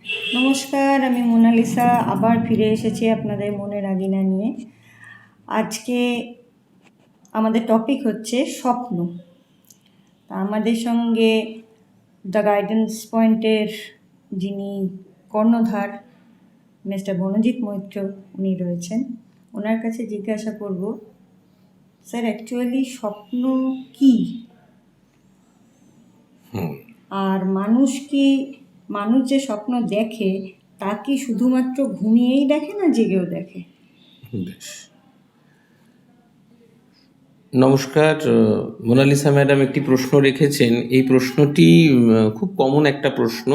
নমস্কার, আমি মোনালিসা আবার ফিরে এসেছি আপনাদের মনের আগিনা নিয়ে। আজকে আমাদের টপিক হচ্ছে স্বপ্ন। আমাদের সঙ্গে দ্য গাইডেন্স পয়েন্টের যিনি কর্ণধার মিস্টার বনজিৎ মৈত্র উনি রয়েছেন। ওনার কাছে জিজ্ঞাসা করব, স্যার অ্যাকচুয়ালি স্বপ্ন কী? আর মানুষ যে স্বপ্ন দেখে তা কি শুধুমাত্র ঘুমিয়েই দেখে না জেগেও দেখে? বেশ, নমস্কার। মোনালিসা ম্যাডাম একটি প্রশ্ন রেখেছেন। এই প্রশ্নটি খুব কমন একটা প্রশ্ন,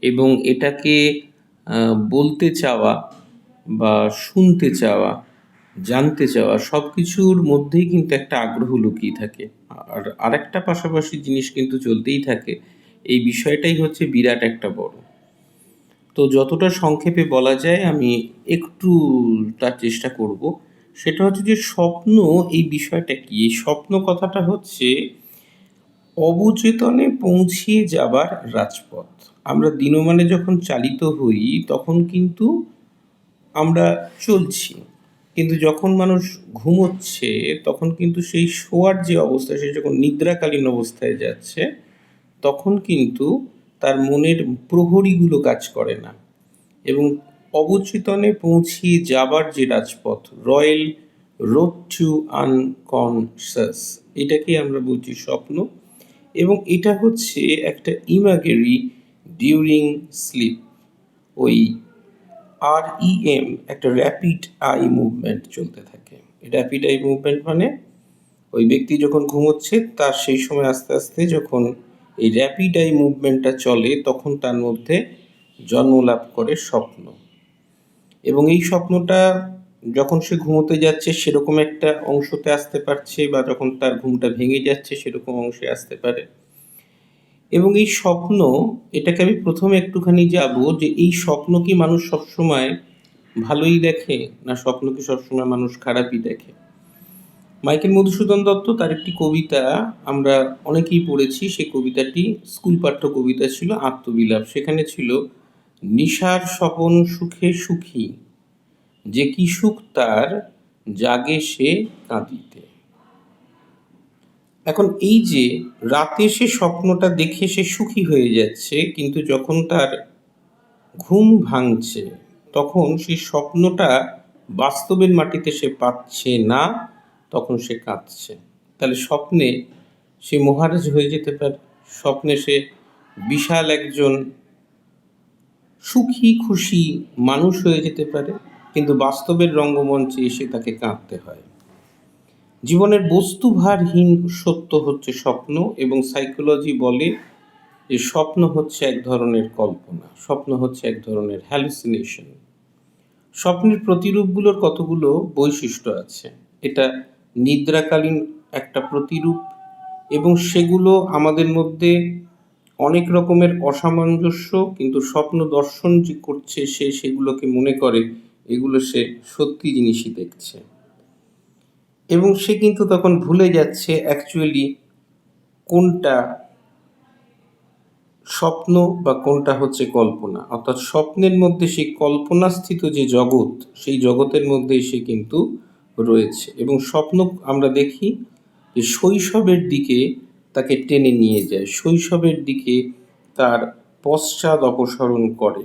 এবং এটাকে বলতে চাওয়া বা শুনতে চাওয়া, জানতে চাওয়া সব কিছুর মধ্যেই কিন্তু একটা আগ্রহ লুকিয়ে থাকে। আর আরেকটা পাশাপাশি জিনিস কিন্তু চলতেই থাকে। এই বিষয়টাই হচ্ছে বিরাট একটা বড়। তো যতটা সংক্ষেপে বলা যায় আমি একটু তার চেষ্টা করব। সেটা হচ্ছে যে স্বপ্ন এই বিষয়টা কি? এই স্বপ্ন কথাটা হচ্ছে অবচেতনে পৌঁছিয়ে যাবার রাজপথ। আমরা দিনমানে যখন চালিত হই তখন কিন্তু আমরা চলছি, কিন্তু যখন মানুষ ঘুমোচ্ছে তখন কিন্তু সেই শোয়ার যে অবস্থা, সে যখন নিদ্রাকালীন অবস্থায় যাচ্ছে তখন কিন্তু তার মনের প্রহরীগুলো কাজ করে না, এবং অবচেতনে পৌঁছিয়ে যাবার যে রাজপথ, রয়্যাল রোড টু আনকনসাস, এটাকেই আমরা বলছি স্বপ্ন। এবং এটা হচ্ছে একটা ইমাগেরি ডিউরিং স্লিপ। ওই REM, একটা র্যাপিড আই মুভমেন্ট চলতে থাকে। র্যাপিড আই মুভমেন্ট মানে ওই ব্যক্তি যখন ঘুমোচ্ছে তার সেই সময় আস্তে আস্তে যখন এই র্যাপিড আই মুভমেন্টটা চলে তখন তার মধ্যে জন্ম লাভ করে স্বপ্ন। এবং এই স্বপ্নটা যখন সে ঘুমোতে যাচ্ছে সেরকম একটা অংশতে আসতে পারছে, বা যখন তার ঘুমটা ভেঙে যাচ্ছে সেরকম অংশে আসতে পারে। এবং এই স্বপ্ন, এটাকে আমি প্রথমে একটুখানি যাব যে এই স্বপ্ন কি মানুষ সবসময় ভালোই দেখে, না স্বপ্ন কি সবসময় মানুষ খারাপই দেখে? মাইকেল মধুসূদন দত্ত, তার একটি কবিতা আমরা অনেকেই পড়েছি। সেই কবিতাটি স্কুল পাঠ্য কবিতা ছিল, আত্মবিলাপ। সেখানে ছিল, নিশার স্বপন সুখে সুখী, যে কি সুখ তার জাগে সে কাঁদিতে। এখন এই যে রাতে সে স্বপ্নটা দেখে সে সুখী হয়ে যাচ্ছে, কিন্তু যখন তার ঘুম ভাঙছে তখন সেই স্বপ্নটা বাস্তবের মাটিতে সে পাচ্ছে না, তখন সে কাঁদছে। তাহলে স্বপ্নে সে মহারাজ হয়ে যেতে পারে, স্বপ্নে সে বিশাল একজন সুখী খুশি মানুষ হয়ে যেতে পারে, কিন্তু বাস্তবের রঙ্গমঞ্চে এসে তাকে কাঁদতে হয়। জীবনের বস্তুভারহীন সত্য হচ্ছে স্বপ্ন, এবং সাইকোলজি বলে যে স্বপ্ন হচ্ছে এক ধরনের কল্পনা, স্বপ্ন হচ্ছে এক ধরনের হ্যালুসিনেশন। স্বপ্নের প্রতিরূপগুলোর কতগুলো বৈশিষ্ট্য আছে। এটা নিদ্রাকালীন একটা প্রতিরূপ, এবং সেগুলো আমাদের মধ্যে অনেক রকমের অসামঞ্জস্য, কিন্তু স্বপ্ন দর্শন যে করছে সে সেগুলোকে মনে করে এগুলো সে সত্যি জিনিসই দেখছে, এবং সে কিন্তু তখন ভুলে যাচ্ছে অ্যাকচুয়ালি কোনটা স্বপ্ন বা কোনটা হচ্ছে কল্পনা। অর্থাৎ স্বপ্নের মধ্যে সেই কল্পনাস্থিত যে জগৎ, সেই জগতের মধ্যেই সে কিন্তু রয়েছে। এবং স্বপ্ন আমরা দেখি যে শৈশবের দিকে তাকে টেনে নিয়ে যায়, শৈশবের দিকে তার পশ্চাৎ অপসরণ করে।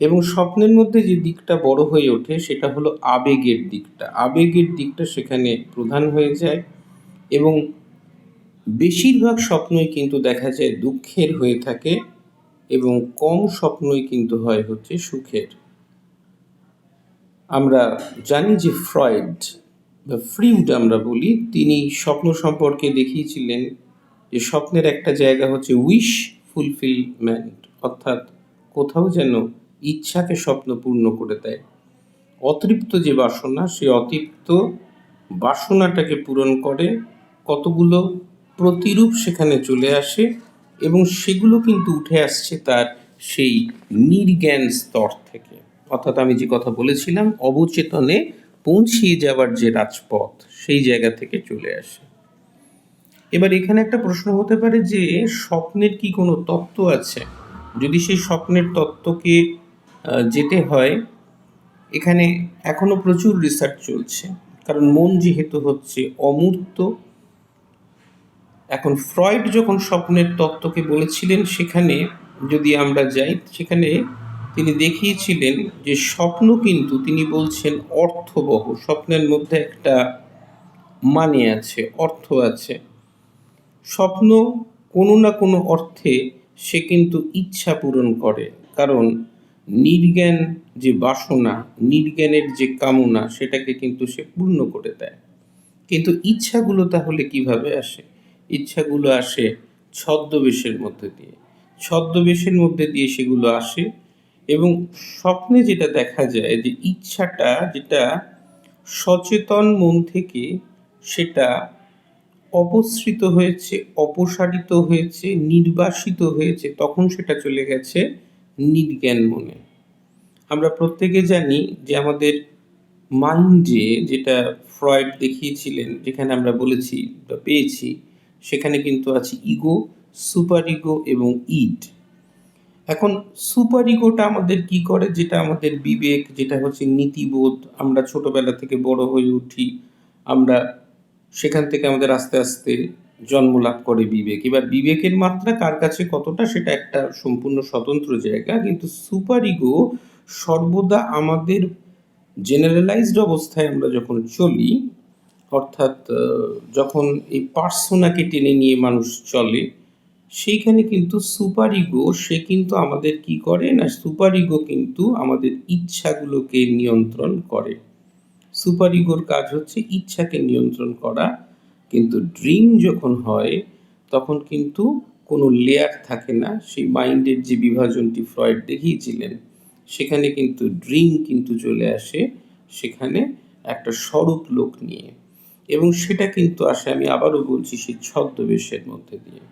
এবং স্বপ্নের মধ্যে যে দিকটা বড় হয়ে ওঠে সেটা হলো আবেগের দিকটা। আবেগের দিকটা সেখানে প্রধান হয়ে যায়, এবং বেশিরভাগ স্বপ্নই কিন্তু দেখা যায় দুঃখের হয়ে থাকে, এবং কম স্বপ্নই কিন্তু হয় হচ্ছে সুখের। আমরা জানি যে ফ্রয়েড বা ফ্রিউড আমরা বলি, তিনি স্বপ্ন সম্পর্কে দেখিয়েছিলেন যে স্বপ্নের একটা জায়গা হচ্ছে উইশ ফুলফিলমেন্ট, অর্থাৎ কোথাও যেন ইচ্ছাকে স্বপ্ন পূর্ণ করে দেয়। অতৃপ্ত যে বাসনা, সেই অতৃপ্ত বাসনাটাকে পূরণ করে, কতগুলো প্রতিরূপ সেখানে চলে আসে, এবং সেগুলো কিন্তু উঠে আসছে তার সেই নির্জ্ঞান স্তর থেকে। অর্থাৎ আমি যে কথা বলেছিলাম, অবচেতনে পৌঁছিয়ে যাবার যে রাজপথ, সেই জায়গা থেকে চলে আসে। এবার এখানে একটা প্রশ্ন হতে পারে যে স্বপ্নের কি কোনো তত্ত্ব আছে? যদি সেই স্বপ্নের তত্ত্বকে যেতে হয়, এখানে এখনো প্রচুর রিসার্চ চলছে, কারণ মন যেহেতু হচ্ছে অমূর্ত। এখন ফ্রয়েড যখন স্বপ্নের তত্ত্বকে বলেছিলেন, সেখানে যদি আমরা যাই, সেখানে তিনি দেখিয়েছিলেন যে স্বপ্ন কিন্তু, তিনি বলছেন, অর্থবহ। স্বপ্নের মধ্যে একটা মানে আছে, অর্থ আছে। স্বপ্ন কোনো না কোনো অর্থে সে কিন্তু ইচ্ছা পূরণ করে, কারণ নির্জ্ঞান যে বাসনা, নির্জ্ঞানের যে কামনা, সেটাকে কিন্তু সে পূর্ণ করে দেয়। কিন্তু ইচ্ছাগুলো তাহলে কিভাবে আসে? ইচ্ছাগুলো আসে ছদ্মবেশের মধ্যে দিয়ে। ছদ্মবেশের মধ্যে দিয়ে সেগুলো আসে, এবং স্বপ্নে যেটা দেখা যায় যে ইচ্ছাটা যেটা সচেতন মন থেকে সেটা অপসৃত হয়েছে, অপসারিত হয়েছে, নির্বাসিত হয়েছে, তখন সেটা চলে গেছে নির্জ্ঞান মনে। আমরা প্রত্যেকে জানি যে আমাদের মাইন্ডে, যেটা ফ্রয়েড দেখিয়েছিলেন, যেখানে আমরা বলেছি বা পেয়েছি, সেখানে কিন্তু আছে ইগো, সুপার ইগো এবং ইড। এখন সুপার ইগোটা আমাদের কি করে? যেটা আমাদের বিবেক, যেটা হচ্ছে নীতিবোধ। আমরা ছোটবেলা থেকে বড় হয়ে উঠি, আমরা সেখান থেকে আমাদের আস্তে আস্তে জন্ম লাভ করে বিবেক। এবার বিবেকের মাত্রা কার কাছে কতটা, সেটা একটা সম্পূর্ণ স্বতন্ত্র জায়গা। কিন্তু সুপার ইগো সর্বদা আমাদের জেনারেলাইজড অবস্থায় আমরা যখন চলি, অর্থাৎ যখন এই পার্সোনাকে টেনে নিয়ে মানুষ চলে, সেইখানে কিন্তু সুপার ইগো সে কিন্তু আমাদের কি করে না, সুপার ইগো কিন্তু আমাদের ইচ্ছাগুলোকে নিয়ন্ত্রণ করে। সুপার ইগোর কাজ হচ্ছে ইচ্ছাকে নিয়ন্ত্রণ করা। কিন্তু ড্রিম যখন হয়, তখন কিন্তু কোনো লেয়ার থাকে না। সেই মাইন্ডের যে বিভাজনটি ফ্রয়েড দেখিয়েছিলেন, সেখানে কিন্তু ড্রিম কিন্তু চলে আসে সেখানে একটা স্বরূপ লোক নিয়ে, এবং সেটা কিন্তু আসে, আমি আবারও বলছি, সেই ছদ্মবেশের মধ্যে দিয়ে।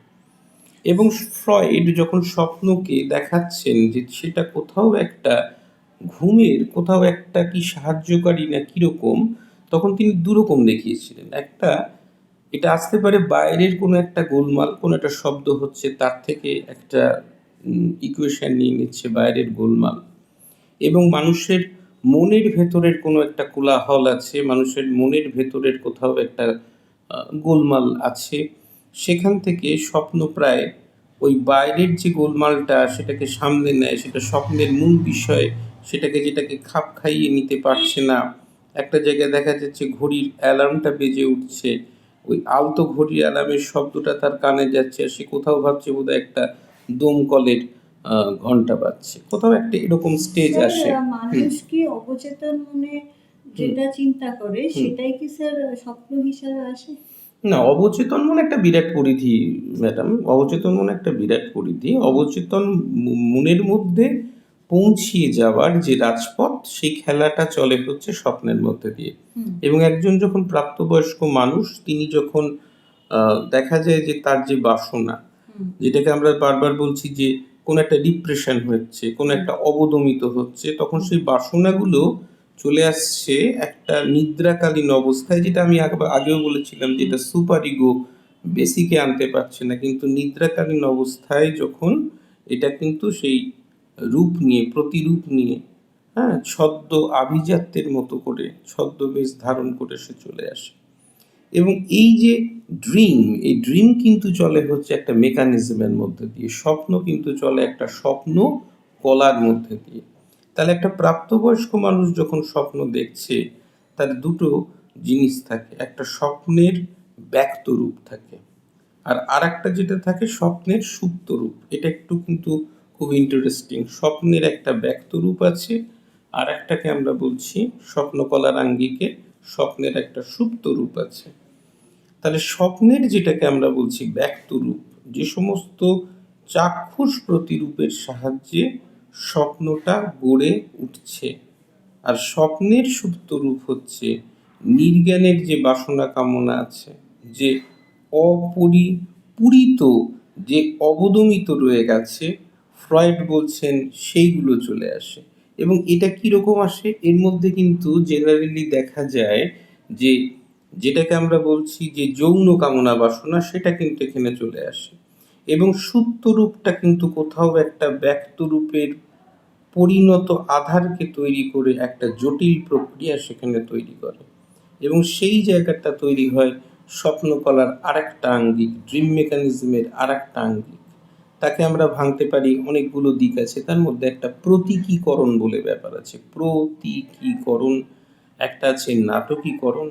এবং ফ্রয়েড যখন স্বপ্নকে দেখাচ্ছেন যে সেটা কোথাও একটা ঘুমের, কোথাও একটা কি সাহায্যকারী না কীরকম, তখন তিনি দুরকম দেখিয়েছিলেন। একটা, এটা আসতে পারে বাইরের কোনো একটা গোলমাল, কোনো একটা শব্দ হচ্ছে, তার থেকে একটা ইকুয়েশন নিয়ে নিচ্ছে বাইরের গোলমাল, এবং মানুষের মনের ভেতরের কোনো একটা কোলাহল আছে, মানুষের মনের ভেতরের কোথাও একটা গোলমাল আছে। সেখান থেকে স্বপ্ন প্রায় ওই বাইরের যে গোলমালটা, সেটাকে সামলে নেয়, সেটা স্বপ্নের মূল বিষয়, সেটাকে, যেটাকে খাপ খাইয়ে নিতে পারছে না। একটা জায়গায় দেখা যাচ্ছে ঘড়ির অ্যালার্মটা বেজে উঠছে, ওই আলতো ঘড়ির অ্যালার্মের শব্দটা তার কানে যাচ্ছে, আর সে কোথাও ভাবছে বোধহয় একটা দমকলের ঘন্টা বাজছে, কোথাও একটা এরকম স্টেজ আসে। মানুষ কি অবচেতন মনে যেটা চিন্তা করে সেটাই কি স্যার স্বপ্ন হিসাবে আসে? না, অবচেতন মন একটা বিরাট পরিধি ম্যাডাম। অবচেতন মন একটা বিরাট পরিধি। অবচেতন মনের মধ্যে পৌঁছিয়ে যাওয়ার যে রাজপথ, সেই খেলাটা চলে হচ্ছে স্বপ্নের মধ্যে দিয়ে। এবং একজন যখন প্রাপ্তবয়স্ক মানুষ, তিনি যখন দেখা যায় যে তার যে বাসনা, যেটাকে আমরা বারবার বলছি যে কোনো একটা ডিপ্রেশন হচ্ছে, কোনো একটা অবদমিত হচ্ছে, তখন সেই বাসনাগুলো চলে আসছে একটা নিদ্রাকালীন অবস্থায়, যেটা আমি আগেও বলেছিলাম, যেটা সুপার ইগো বেসিকে আনতে পারছে না। কিন্তু নিদ্রাকালীন অবস্থায় যখন এটা কিন্তু সেই রূপ নিয়ে, প্রতিরূপ নিয়ে, হ্যাঁ, ছদ্ম আভিজাত্যের মতো করে ছদ্মবেশ ধারণ করে সে চলে আসে। এবং এই যে ড্রিম, এই ড্রিম কিন্তু চলে হচ্ছে একটা মেকানিজমের মধ্যে দিয়ে, স্বপ্ন কিন্তু চলে একটা স্বপ্ন কলার মধ্যে দিয়ে। তাহলে একটা প্রাপ্তবয়স্ক মানুষ যখন স্বপ্ন দেখছে, তার দুটো জিনিস থাকে, একটা স্বপ্নের ব্যক্ত রূপ থাকে, আর আরেকটা যেটা থাকে স্বপ্নের সুপ্ত রূপ। এটা একটু কিন্তু খুব ইন্টারেস্টিং। স্বপ্নের একটা ব্যক্ত রূপ আছে, আর একটাকে আমরা বলছি স্বপ্নকলার আঙ্গিকে স্বপ্নের একটা সুপ্ত রূপ আছে। তাহলে স্বপ্নের যেটাকে আমরা বলছি ব্যক্ত রূপ, যে সমস্ত চাক্ষুষ প্রতিরূপের সাহায্যে স্বপ্নটা গড়ে উঠছে, আর স্বপ্নের সুপ্ত রূপ হচ্ছে নির্জ্ঞানের যে বাসনা কামনা আছে, যে অপরিপূরিত, যে অবদমিত রয়ে গেছে, ফ্রয়েড বলছেন সেইগুলো চলে আসে। এবং এটা কীরকম আসে? এর মধ্যে কিন্তু জেনারেলি দেখা যায় যে যেটাকে আমরা বলছি যে যৌন কামনা বাসনা, সেটা কিন্তু এখানে চলে আসে। এবং সুপ্ত রূপটা কিন্তু কোথাও একটা ব্যক্ত রূপের পরিণত আধারকে তৈরি করে একটা জটিল প্রক্রিয়া সেখানে তৈরি করে, এবং সেই জায়গাটা তৈরি হয় স্বপ্নকলার আরেকটা আঙ্গিক, ড্রিম মেকানিজমের আরেকটা আঙ্গিক। তাকে আমরা ভাঙতে পারি, অনেকগুলো দিক আছে, তার মধ্যে একটা প্রতীকীকরণ বলে ব্যাপার আছে। প্রতীকীকরণ, একটা আছে নাটকীকরণ,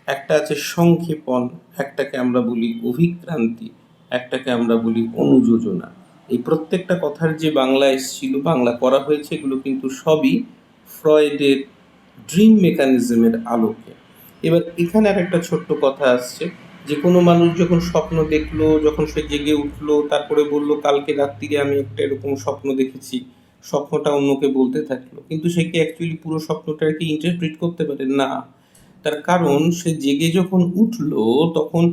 একটা আছে সংক্ষেপণ, একটাকে আমরা বলি অভিক্রান্তি, একটাকে আমরা বলি অনুযোজনা। এই প্রত্যেকটা কথার যে বাংলা এসেছিল, বাংলা করা হয়েছে, এগুলো কিন্তু সবই ফ্রয়েডের ড্রিম মেকানিজমের আলোকে। এবার এখানে আর একটা ছোট্ট কথা আসছে, যে কোনো মানুষ যখন স্বপ্ন দেখলো, যখন সে জেগে উঠলো, তারপরে বললো কালকে রাত্রিরে আমি একটা এরকম স্বপ্ন দেখেছি, স্বপ্নটা অন্যকে বলতে থাকলো, কিন্তু সে কি অ্যাকচুয়ালি পুরো স্বপ্নটাকে ইন্টারপ্রিট করতে পারে না। তার কারণ সে জেগে যখন উঠলো তখন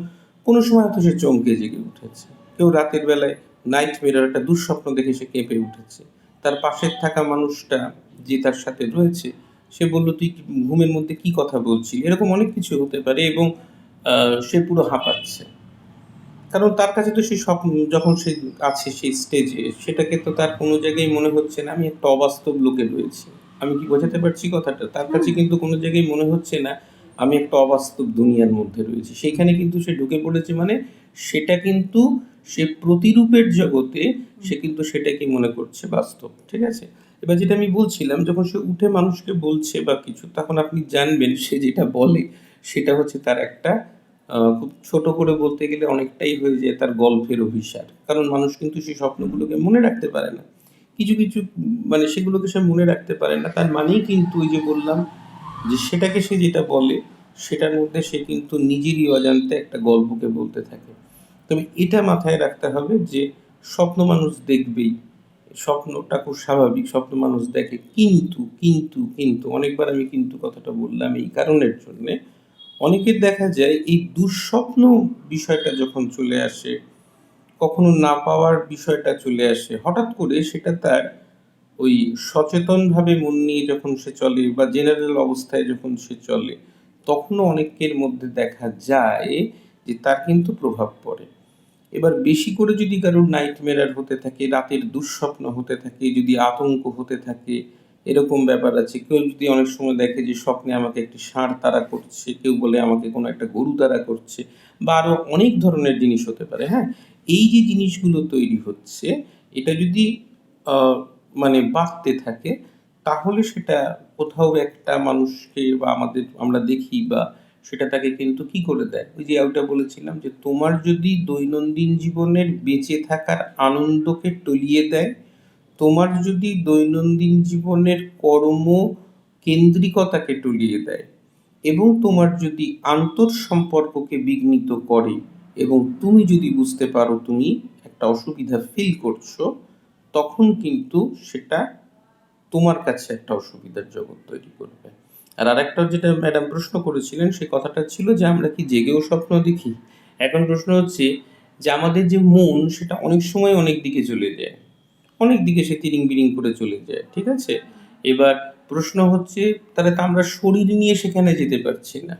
কোনো সময় হয়তো সে চমকে জেগে উঠেছে, কেউ রাতের বেলায় নাইট মিরর একটা দুঃস্বপ্ন দেখে সে কেঁপে উঠেছে, তার পাশের থাকা মানুষটা যে তার সাথে রয়েছে সে বললো তুই ঘুমের মধ্যে কি কথা বলছিলি, এরকম অনেক কিছু হতে পারে, এবং সে পুরো হাঁপাচ্ছে, কারণ তার কাছে তো সেই স্বপ্ন যখন সে আছে সেই স্টেজে, সেটাকে তো তার কোনো জায়গায় মনে হচ্ছে না আমি একটা অবাস্তব লোকে রয়েছি। আমি কি বোঝাতে পারছি কথাটা? তার কাছে কিন্তু কোনো জায়গায় মনে হচ্ছে না আমি একটা অবাস্তব দুনিয়ার মধ্যে রয়েছি। সেইখানে কিন্তু সে ঢুকে পড়েছে, মানে সেটা কিন্তু সে প্রতিরূপের জগতে সে কিন্তু সেটাকে মনে করছে বাস্তব। ঠিক আছে? এবার যেটা আমি বলছিলাম, যখন সে উঠে মানুষকে বলছে বা কিছু, তখন আপনি জানবেন সে যেটা বলে সেটা হচ্ছে তার একটা খুব ছোট করে বলতে গেলে অনেকটাই হয়ে যায় তার গল্পের অভিসার। কারণ মানুষ কিন্তু সেই স্বপ্নগুলোকে মনে রাখতে পারে না। কিছু, কিছু মানে সেগুলোকে সে মনে রাখতে পারে না। তার মানেই কিন্তু ওই যে বললাম যে সেটাকে সে যেটা বলে সেটার মধ্যে সে কিন্তু নিজেরই অজান্তে একটা গল্পকে বলতে থাকে। তবে এটা মাথায় রাখতে হবে যে স্বপ্ন মানুষ দেখবেই। স্বপ্নটা খুব স্বাভাবিক, স্বপ্ন মানুষ দেখে। কিন্তু অনেকবার আমি কিন্তু কথাটা বললাম এই কারণের জন্যে, অনেকের দেখা যায় এই দুঃস্বপ্ন বিষয়টা যখন চলে আসে, কখনো না পাওয়ার বিষয়টা চলে আসে, হঠাৎ করে সেটা তার ওই সচেতনভাবে মন নিয়ে যখন সে চলে বা জেনারেল অবস্থায় যখন সে চলে, তখনও অনেকের মধ্যে দেখা যায় যে তার কিন্তু প্রভাব পড়ে। এবার বেশি করে যদি কারোর নাইট মেরার হতে থাকে, রাতের দুঃস্বপ্ন হতে থাকে, যদি আতঙ্ক হতে থাকে, এরকম ব্যাপার আছে। কেউ যদি অনেক সময় দেখে যে স্বপ্নে আমাকে একটি ষাঁড় তাড়া করছে, কেউ বলে আমাকে কোনো একটা গরু তাড়া করছে, বা আরও অনেক ধরনের জিনিস হতে পারে। হ্যাঁ, এই যে জিনিসগুলো তৈরি হচ্ছে, এটা যদি আহ, মানে বাড়তে থাকে, তাহলে সেটা কোথাও একটা মানুষকে বা আমরা দেখি বা সেটা তাকে কিন্তু কি করে দেয়, ওই যে ওটা বলেছিলাম যে তোমার যদি দৈনন্দিন জীবনের বেঁচে থাকার আনন্দকে টলিয়ে দেয়, তোমার যদি দৈনন্দিন জীবনের কর্ম কেন্দ্রিকতাকে টলিয়ে দেয়, এবং তোমার যদি আন্তঃসম্পর্ককে বিঘ্নিত করে, এবং তুমি যদি বুঝতে পারো তুমি একটা অসুবিধা ফিল করছো, তখন কিন্তু সেটা তোমার কাছে একটা অসুবিধার জগৎ তৈরি করবে। আর আরেকটা যেটা ম্যাডাম প্রশ্ন করেছিলেন, সে কথাটা ছিল যে আমরা কি জেগেও স্বপ্ন দেখি। এখন প্রশ্ন হচ্ছে যে আমাদের যে মন সেটা অনেক সময় অনেক দিকে চলে যায়, অনেক দিকে সে তিরিং বিরিং করে চলে যায়। ঠিক আছে? এবার প্রশ্ন হচ্ছে তাহলে তো আমরা শরীর নিয়ে সেখানে যেতে পারছি না।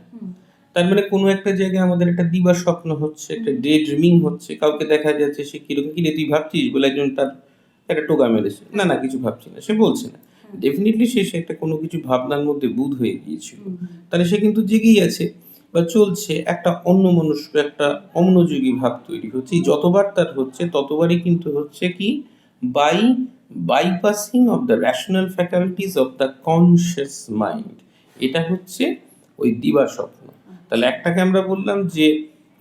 তার মানে কোনো একটা জায়গায় আমাদের একটা দিবা স্বপ্ন হচ্ছে, একটা ডে ড্রিমিং হচ্ছে, কাউকে দেখা যাচ্ছে সে কিরকম, কি রে তুই ভাবছিস বলে একজন তার একটা টোকা মেরেছে, না না কিছু ভাবছি না, সে বলছে না, ডেফিনেটলি সে একটা কোনো কিছু ভাবনার মধ্যে বুঁদ হয়ে গিয়েছিল, তাহলে সে কিন্তু জেগেই আছে বা চলছে, একটা অন্যমনস্ক একটা অমনোযোগী ভাব তৈরি হচ্ছে। এই যতবার তার হচ্ছে ততবারই কিন্তু হচ্ছে কি, by bypassing of the rational faculties of the conscious mind. এটা হচ্ছে ওই দিবা স্বপ্ন। তাহলে একটাকে আমরা বললাম যে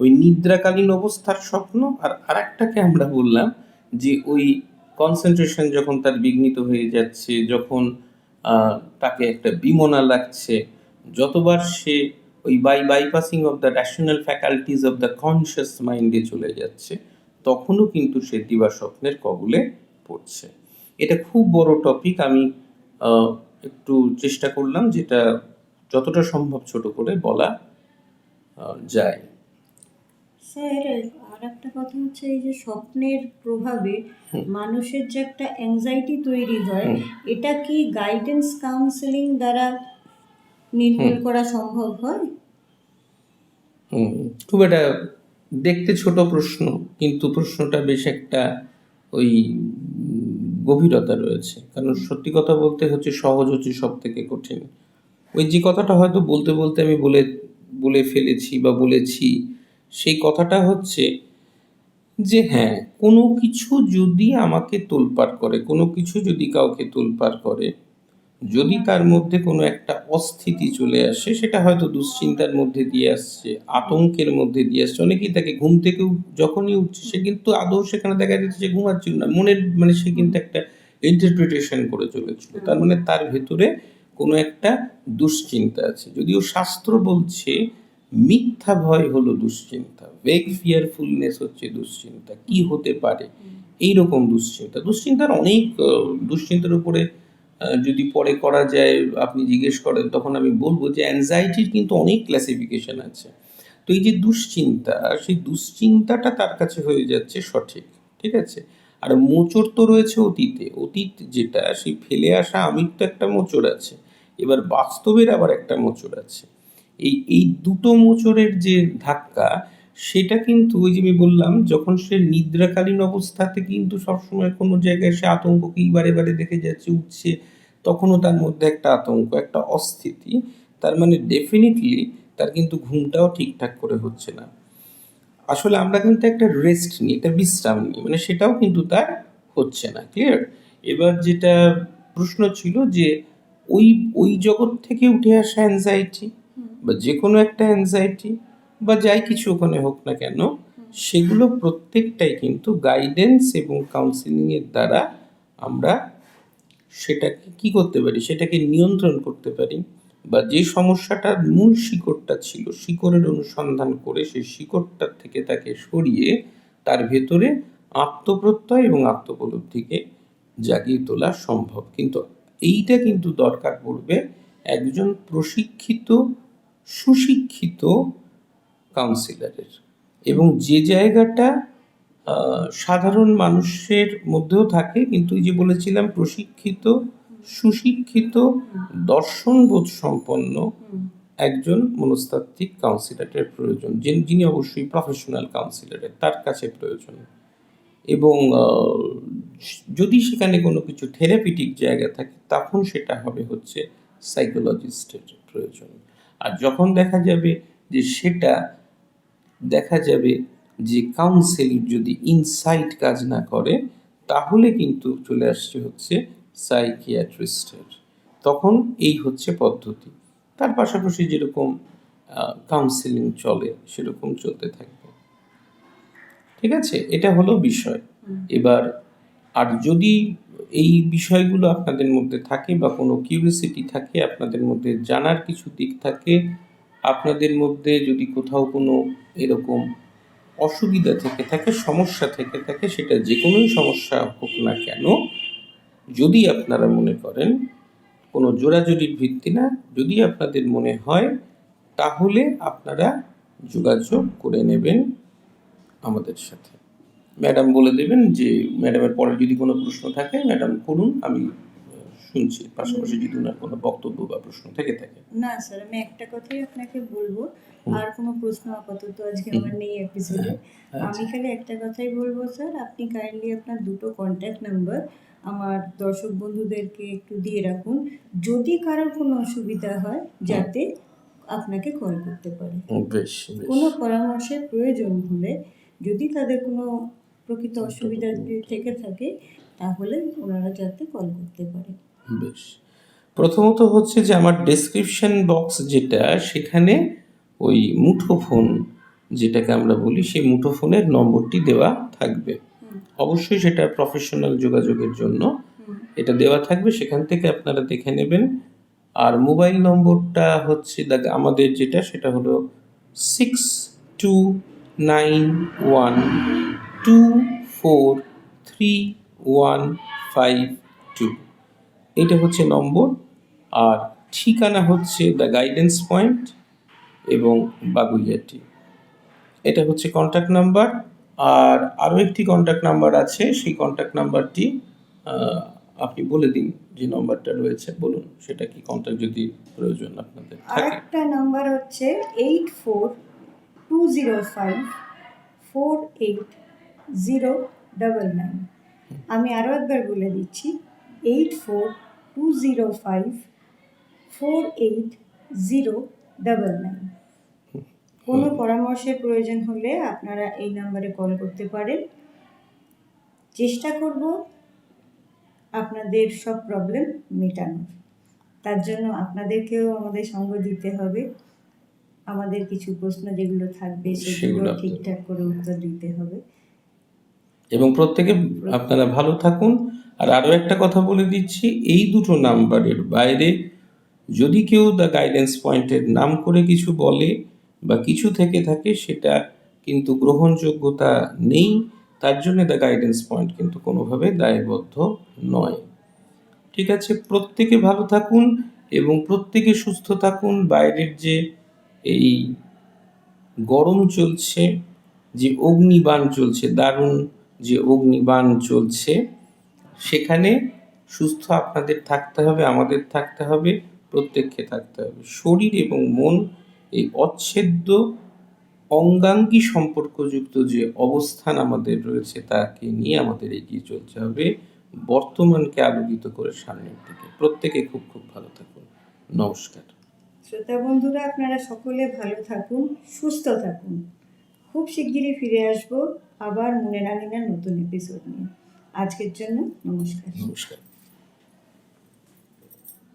ওই নিদ্রাকালীন অবস্থার স্বপ্ন, আর আরেকটাকে আমরা বললাম যে ওই কনসেন্ট্রেশন যখন তার বিঘ্নিত হয়ে যাচ্ছে, যখন তাকে একটা বিমনা লাগছে, যতবার সে ওই bypassing of the rational faculties of the conscious মাইন্ডে চলে যাচ্ছে, তখনও কিন্তু সে দিবা স্বপ্নের কবলে পড়ছে। এটা খুব বড় টপিক, আমি একটু চেষ্টা করলাম যেটা যতটা সম্ভব ছোট করে বলা যায়। স্যার, আর একটা কথা হচ্ছে এই যে স্বপ্নের প্রভাবে মানুষের যে একটা অ্যাংজাইটি তৈরি হয়, এটা কি গাইডেন্স কাউন্সেলিং দ্বারা নির্মূল করা সম্ভব হয়? খুব একটা দেখতে ছোট প্রশ্ন, কিন্তু প্রশ্নটা বেশ একটা ওই গভীরতা রয়েছে। কারণ সত্যি কথা বলতে হচ্ছে সহজ হচ্ছে সব থেকে কঠিন। ওই যে কথাটা হয়তো বলতে বলতে আমি বলে ফেলেছি বা বলেছি, সেই কথাটা হচ্ছে যে হ্যাঁ, কোনো কিছু যদি আমাকে তোলপাড় করে, কোনো কিছু যদি কাউকে তোলপাড় করে, যদি তার মধ্যে কোনো একটা অস্থিতি চলে আসে, সেটা হয়তো দুশ্চিন্তার মধ্যে দিয়ে আসছে, আতঙ্কের মধ্যে দিয়ে আসছে। অনেকেই থাকে ঘুম থেকে যখনই উঠছে সে কিন্তু আদৌ সেখানে দেখা যাচ্ছে সে ঘুমাচ্ছিল না, মনের মানে সে কিন্তু একটা ইন্টারপ্রিটেশন করে চলেছিল, তার মানে তার ভেতরে কোনো একটা দুশ্চিন্তা আছে। যদিও শাস্ত্র বলছে মিথ্যা ভয় হলো দুশ্চিন্তা, ভেগ ফিয়ারফুলনেস হচ্ছে দুশ্চিন্তা, কি হতে পারে এইরকম দুশ্চিন্তা। দুশ্চিন্তার অনেক দুশ্চিন্তার উপরে যদি পরে করা যায়, আপনি জিজ্ঞেস করেন, তখন আমি বলবো যে অ্যাংজাইটির কিন্তু অনেক ক্লাসিফিকেশন আছে। তো এই যে দুশ্চিন্তা, সেই দুশ্চিন্তাটা তার কাছে হয়ে যাচ্ছে সঠিক, ঠিক আছে। আর মোচড় তো রয়েছে অতীতে, অতীত যেটা সেই ফেলে আসা আমির তো একটা মোচড় আছে, এবার বাস্তবের আবার একটা মোচড় আছে। এই দুটো মোচড়ের যে ধাক্কা, সেটা কিন্তু ওই যে আমি বললাম, যখন সে নিদ্রাকালীন অবস্থাতে কিন্তু সবসময় কোনো জায়গায় সে আতঙ্ককেই বারে বারে দেখে যাচ্ছে, উঠছে, তখনও তার মধ্যে একটা আতঙ্ক, একটা অস্থিতি। তার মানে ডেফিনেটলি তার কিন্তু ঘুমটাও ঠিকঠাক করে হচ্ছে না। আসলে আমরা কিন্তু একটা রেস্ট নিই, একটা বিশ্রাম নিই, মানে সেটাও কিন্তু তার হচ্ছে না। ক্লিয়ার? এবার যেটা প্রশ্ন ছিল যে ওই ওই জগৎ থেকে উঠে আসা অ্যাংজাইটি বা যে কোনো একটা অ্যাংজাইটি বা যাই কিছু ওখানে হোক না কেন, সেগুলো প্রত্যেকটাই কিন্তু গাইডেন্স এবং কাউন্সিলিংয়ের দ্বারা আমরা সেটাকে কি করতে পারি, সেটাকে নিয়ন্ত্রণ করতে পারি, বা যে সমস্যাটার মূল শিকড়টা ছিল, শিকড়ের অনুসন্ধান করে সেই শিকড়টার থেকে তাকে সরিয়ে তার ভেতরে আত্মপ্রত্যয় এবং আত্মোপলব্ধিকে জাগিয়ে তোলা সম্ভব। কিন্তু এইটা কিন্তু দরকার পড়বে একজন প্রশিক্ষিত, সুশিক্ষিত কাউন্সিলরের। এবং যে জায়গাটা সাধারণ মানুষের মধ্যেও থাকে, কিন্তু এই যে বলেছিলাম প্রশিক্ষিত, সুশিক্ষিত, দর্শনবোধ সম্পন্ন একজন মনস্তাত্ত্বিক কাউন্সিলরের প্রয়োজন, যিনি অবশ্যই প্রফেশনাল কাউন্সিলরের, তার কাছে প্রয়োজন। এবং যদি সেখানে কোনো কিছু থেরাপিটিক জায়গা থাকে, তখন সেটা হবে হচ্ছে সাইকোলজিস্টের প্রয়োজন। আর যখন দেখা যাবে যে কাউন্সেলিং যদি ইনসাইট কাজ না করে, তাহলে কিন্তু চলে আসছে হচ্ছে সাইকিয়াট্রিস্টের। তখন এই হচ্ছে পদ্ধতি। তার পাশাপাশি যেরকম কাউন্সেলিং চলে সেরকম চলতে থাকবে। ঠিক আছে, এটা হলো বিষয়। এবার আর যদি এই বিষয়গুলো আপনাদের মধ্যে থাকে বা কোনো কিউরিওসিটি থাকে, আপনাদের মধ্যে জানার কিছু দিক থাকে, আপনাদের মধ্যে যদি কোথাও কোনো এরকম অসুবিধা থেকে থাকে, সমস্যা থেকে থাকে, সেটা যে কোনোই সমস্যা হোক না কেন, যদি আপনারা মনে করেন, কোনো জোরাজুরির ভিত্তি না, যদি আপনাদের মনে হয়, তাহলে আপনারা যোগাযোগ করে নেবেন আমাদের সাথে। ম্যাডাম বলে দেবেন যে ম্যাডামের পরে যদি কোনো প্রশ্ন থাকে ম্যাডাম করুন, আমি শুনছি, পাশাপাশি যদি ওনার কোনো বক্তব্য বা প্রশ্ন থেকে থাকে। না স্যার, আমি একটা কথাই আপনাকে বলবো, আর কোনো প্রশ্ন আপাতত আজকে আমার নেই এপিসোডে। আমি খালি একটা কথাই বলবো স্যার, আপনি কাইন্ডলি আপনার দুটো কন্ট্যাক্ট নাম্বার আমার দর্শক বন্ধুদেরকে একটু দিয়ে রাখুন, যদি কারোর কোনো অসুবিধা হয় যাতে আপনাকে কল করতে পারে। বেশ, কোনো পরামর্শের প্রয়োজন হলে, যদি তাদের কোনো প্রকৃত অসুবিধা থেকে থাকে, তাহলে ওনারা যাতে কল করতে পারে। বেশ, প্রথমত হচ্ছে যে আমার ডেসক্রিপশন বক্স যেটা, সেখানে ওই মুঠোফোন যেটাকে আমরা বলি, সেই মুঠোফোনের নম্বরটি দেওয়া থাকবে। অবশ্যই সেটা প্রফেশনাল যোগাযোগের জন্য এটা দেওয়া থাকবে, সেখান থেকে আপনারা দেখে নেবেন। আর মোবাইল নম্বরটা হচ্ছে আমাদের যেটা, সেটা হলো 6291243152। এটা হচ্ছে নম্বর। আর ঠিকানা হচ্ছে দ্য গাইডেন্স পয়েন্ট এবং বাগুইয়াটি। এটা হচ্ছে কন্ট্যাক্ট নাম্বার। আর আরও একটি কন্ট্যাক্ট নাম্বার আছে, সেই কন্ট্যাক্ট নাম্বারটি আপনি বলে দিন, যে নম্বরটা রয়েছে বলুন, সেটা কি কন্ট্যাক্ট যদি প্রয়োজন আপনাদের থাকে। আরেকটা নাম্বার হচ্ছে 84205205 842099। আমি আরও একবার বলে দিচ্ছি 8420548099। কোনো পরামর্শের প্রয়োজন হলে আপনারা এই নাম্বারে কল করতে পারেন। চেষ্টা করব আপনাদের সব প্রবলেম মেটানোর। তার জন্য আপনাদেরকেও আমাদের সঙ্গ দিতে হবে। আমাদের কিছু প্রশ্ন যেগুলো থাকবে সেগুলো সেগুলো আপনাদের- ঠিকঠাক করে উত্তর দিতে হবে। এবং প্রত্যেকে আপনারা ভালো থাকুন। আর আরও একটা কথা বলে দিচ্ছি, এই দুটো নাম্বারের বাইরে যদি কেউ দ্য গাইডেন্স পয়েন্টের নাম করে কিছু বলে বা কিছু থেকে থাকে, সেটা কিন্তু গ্রহণযোগ্যতা নেই। তার জন্য দ্য গাইডেন্স পয়েন্ট কিন্তু কোনোভাবে দায়বদ্ধ নয়। ঠিক আছে, প্রত্যেকে ভালো থাকুন এবং প্রত্যেকে সুস্থ থাকুন। বাইরের যে এই গরম চলছে, যে অগ্নিবাণ চলছে, দারুণ যে অগ্নিবাণ চলছে, সেখানে সুস্থ আপনাদের থাকতে হবে, আমাদের থাকতে হবে, প্রত্যেককে থাকতে হবে। শরীর এবং মন এই অচ্ছেদ্য অঙ্গাঙ্গী সম্পর্কযুক্ত যে অবস্থান আমাদের রয়েছে, তাকে নিয়ে আমাদের এগিয়ে চলতে হবে, বর্তমানকে আলোকিত করে সামনের দিকে। প্রত্যেকে খুব খুব ভালো থাকুন। নমস্কার। শ্রোতা বন্ধুরা, আপনারা সকলে ভালো থাকুন, সুস্থ থাকুন। খুব শিগগিরই ফিরে আসবো আবার মনের আঙিনার নতুন এপিসোড নিয়ে। আজকের জন্য নমস্কার। নমস্কার।